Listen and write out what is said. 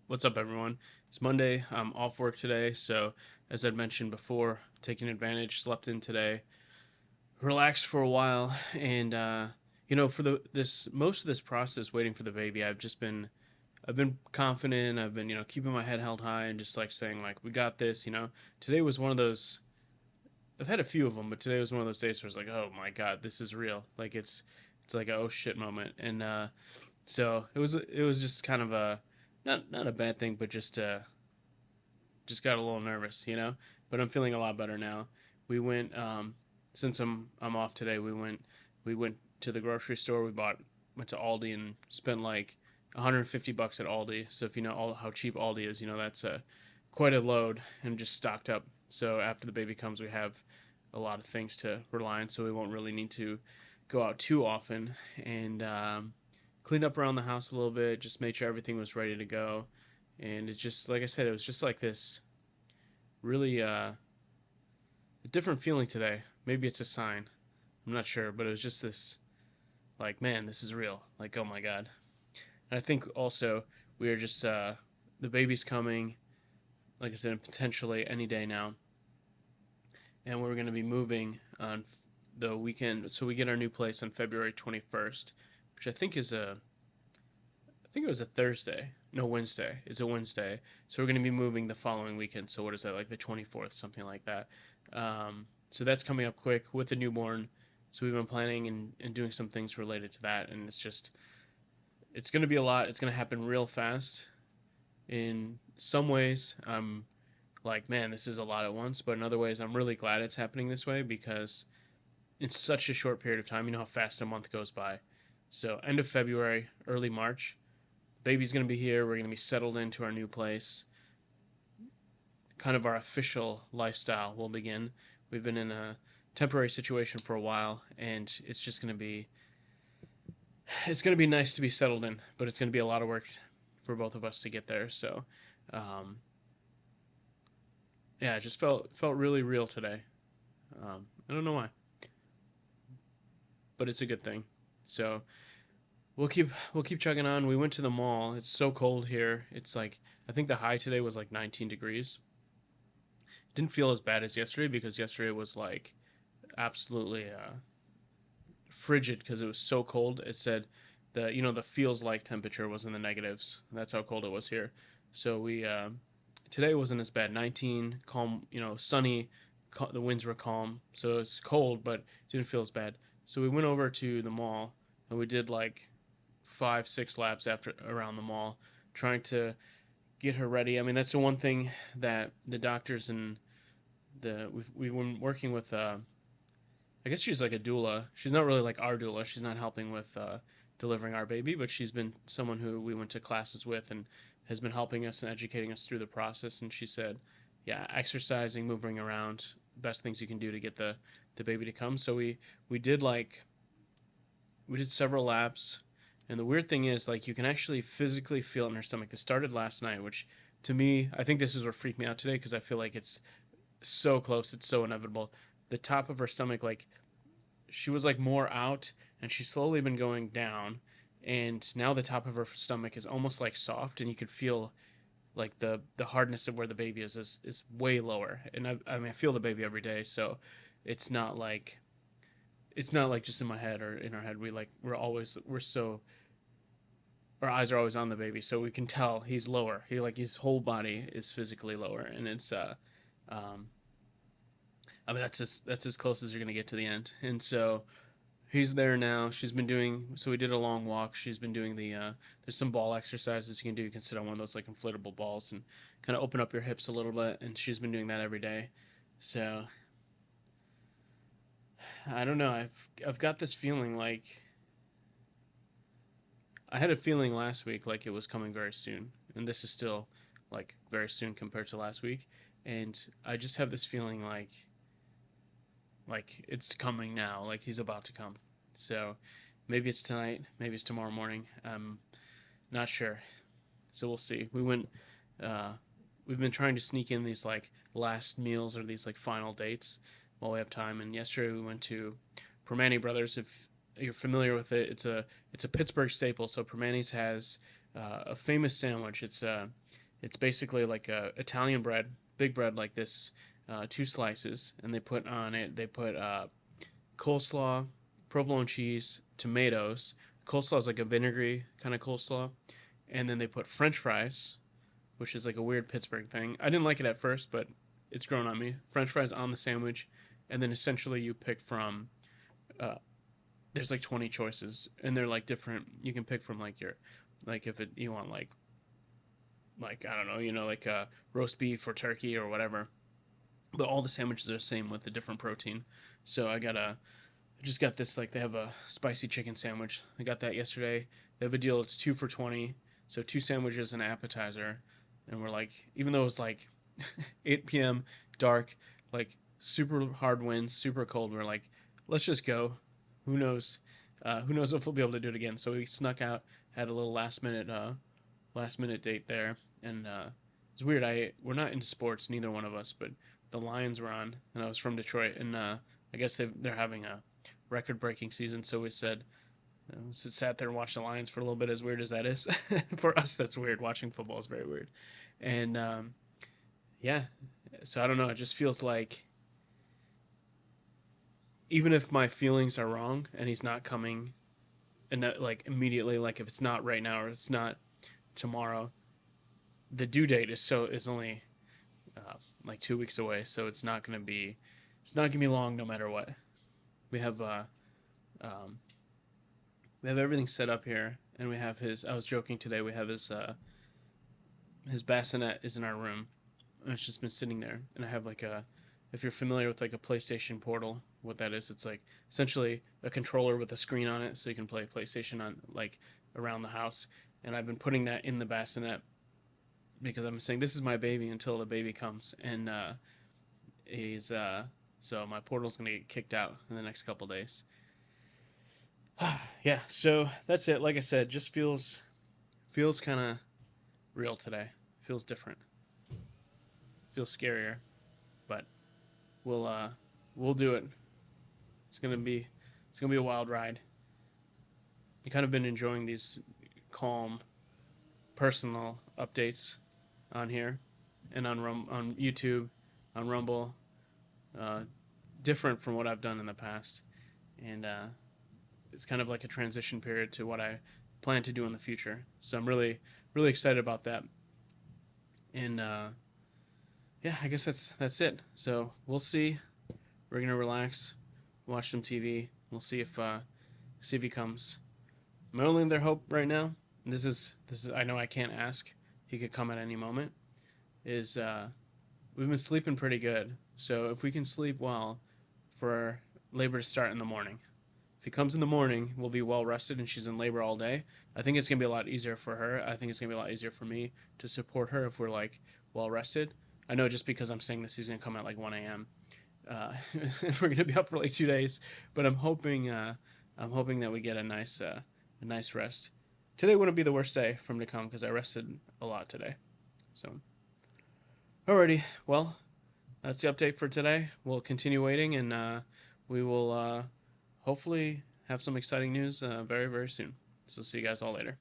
What's up, everyone? It's Monday. I'm off work today, so as I'd mentioned before, taking advantage, slept in today, relaxed for a while, and for the this most of this process waiting for the baby, I've been confident. I've been keeping my head held high and just like saying like we got this. Today was one of those. I've had a few of them, but today was one of those days where it's like, oh my god, this is real. Like it's like a oh shit moment, and so it was just kind of a not a bad thing, but just got a little nervous. But I'm feeling a lot better now. We went since I'm off today. We went to the grocery store. Went to Aldi and spent like $150 at Aldi. So if you know how cheap Aldi is, that's quite a load and just stocked up. So after the baby comes, we have a lot of things to rely on. So we won't really need to go out too often and cleaned up around the house a little bit. Just made sure everything was ready to go. And it's just like I said, it was just like this really a different feeling today. Maybe it's a sign. I'm not sure, but it was just this like, man, this is real. Like, oh my god. And I think also we are just the baby's coming. Like I said, potentially any day now, and we're going to be moving on the weekend. So we get our new place on February 21st, which I think it was a Thursday. No, Wednesday. It's a Wednesday. So we're going to be moving the following weekend. So what is that, like the 24th, something like that. So that's coming up quick with the newborn. So we've been planning and doing some things related to that. And it's going to be a lot. It's going to happen real fast. In some ways, I'm like, man, this is a lot at once. But in other ways, I'm really glad it's happening this way because in such a short period of time, you know how fast a month goes by. So end of February, early March, baby's going to be here. We're going to be settled into our new place. Kind of our official lifestyle will begin. We've been in a temporary situation for a while, and it's going to be nice to be settled in, but it's going to be a lot of work for both of us to get there. So, um, yeah, it just felt really real today. I don't know why, but it's a good thing. So we'll keep chugging on. We went to the mall. It's so cold here. It's like I think the high today was like 19 degrees. Didn't feel as bad as yesterday because yesterday was like absolutely frigid because it was so cold. It said the feels like temperature was in the negatives. That's how cold it was here. So we today wasn't as bad. 19, calm, sunny. The winds were calm, so it's cold, but it didn't feel as bad. So we went over to the mall and we did like 5, 6 laps after around the mall, trying to get her ready. I mean, that's the one thing that the doctors and we've been working with. I guess she's like a doula. She's not really like our doula. She's not helping with delivering our baby, but she's been someone who we went to classes with and has been helping us and educating us through the process. And she said, yeah, exercising, moving around, best things you can do to get the baby to come. So we did several laps, and the weird thing is like you can actually physically feel it in her stomach. This started last night, which to me, I think this is what freaked me out today because I feel like it's so close, it's so inevitable. The top of her stomach, like she was like more out, and she's slowly been going down, and now the top of her stomach is almost like soft, and you could feel like the hardness of where the baby is way lower. And I mean I feel the baby every day, so it's not like it's not like just in my head or in our head. We're so our eyes are always on the baby, so we can tell he's lower. He like his whole body is physically lower, and it's um, I mean that's as close as you're gonna get to the end. And so he's there now. She's been doing so. We did a long walk. She's been doing there's some ball exercises you can do. You can sit on one of those like inflatable balls and kind of open up your hips a little bit. And she's been doing that every day. So I don't know. I've got this feeling like I had a feeling last week like it was coming very soon, and this is still like very soon compared to last week. And I just have this feeling like it's coming now, like he's about to come. So maybe it's tonight, maybe it's tomorrow morning. I'm not sure. So we'll see. Uh, we've been trying to sneak in these like last meals or these like final dates while we have time. And yesterday we went to Permane Brothers. If you're familiar with it, it's a Pittsburgh staple. So Permane's has a famous sandwich. It's It's basically like a Italian bread, big bread like this, two slices, and they put on it. They put coleslaw, provolone cheese, tomatoes. Coleslaw is like a vinegary kind of coleslaw, and then they put French fries, which is like a weird Pittsburgh thing. I didn't like it at first, but it's grown on me. French fries on the sandwich, and then essentially you pick from. There's like 20 choices, and they're like different. You can pick from like your, like if it you want like I don't know, like roast beef or turkey or whatever. But all the sandwiches are the same with the different protein. So I just got this, like they have a spicy chicken sandwich. I got that yesterday. They have a deal. It's 2 for 20, so two sandwiches and an appetizer. And we're like, even though it was like 8 p.m. dark, like super hard winds, super cold, we're like, let's just go. Who knows? Who knows if we'll be able to do it again? So we snuck out, had a little last minute date there, and it's weird. We're not into sports, neither one of us, but the Lions were on, and I was from Detroit, and I guess they're having a record breaking season. So we said, so sat there and watched the Lions for a little bit. As weird as that is, for us, that's weird. Watching football is very weird, and yeah. So I don't know. It just feels like even if my feelings are wrong and he's not coming, and like immediately, like if it's not right now or it's not tomorrow, the due date is only like 2 weeks away, so it's not gonna be long no matter what. We have um, we have everything set up here, and we have his. I was joking today. We have his bassinet is in our room, and it's just been sitting there. And I have like a, if you're familiar with like a PlayStation Portal, what that is, it's like essentially a controller with a screen on it, so you can play PlayStation on like around the house. And I've been putting that in the bassinet because I'm saying this is my baby until the baby comes, and he's so my portal's gonna get kicked out in the next couple days. Yeah, so that's it. Like I said, just feels kind of real today. Feels different. Feels scarier, but we'll uh we'll do it. It's gonna be it's gonna be a wild ride. I kind of been enjoying these calm, personal updates on here and on YouTube, on Rumble. Uh, Different from what I've done in the past, and it's kind of like a transition period to what I plan to do in the future. So I'm really excited about that. And yeah, I guess that's it. So we'll see. We're gonna relax, watch some TV. We'll see if he comes. My only other hope right now, and this is I know I can't ask. He could come at any moment. Is we've been sleeping pretty good. So if we can sleep well, for labor to start in the morning. If he comes in the morning, we'll be well rested, and she's in labor all day. I think it's gonna be a lot easier for her. I think it's gonna be a lot easier for me to support her if we're like well rested. I know just because I'm saying this, he's gonna come at like 1 a.m. And we're gonna be up for like 2 days. But I'm hoping that we get a nice rest. Today wouldn't be the worst day for him to come because I rested a lot today. So, alrighty, well, that's the update for today. We'll continue waiting, and we will hopefully have some exciting news very, very soon. So see you guys all later.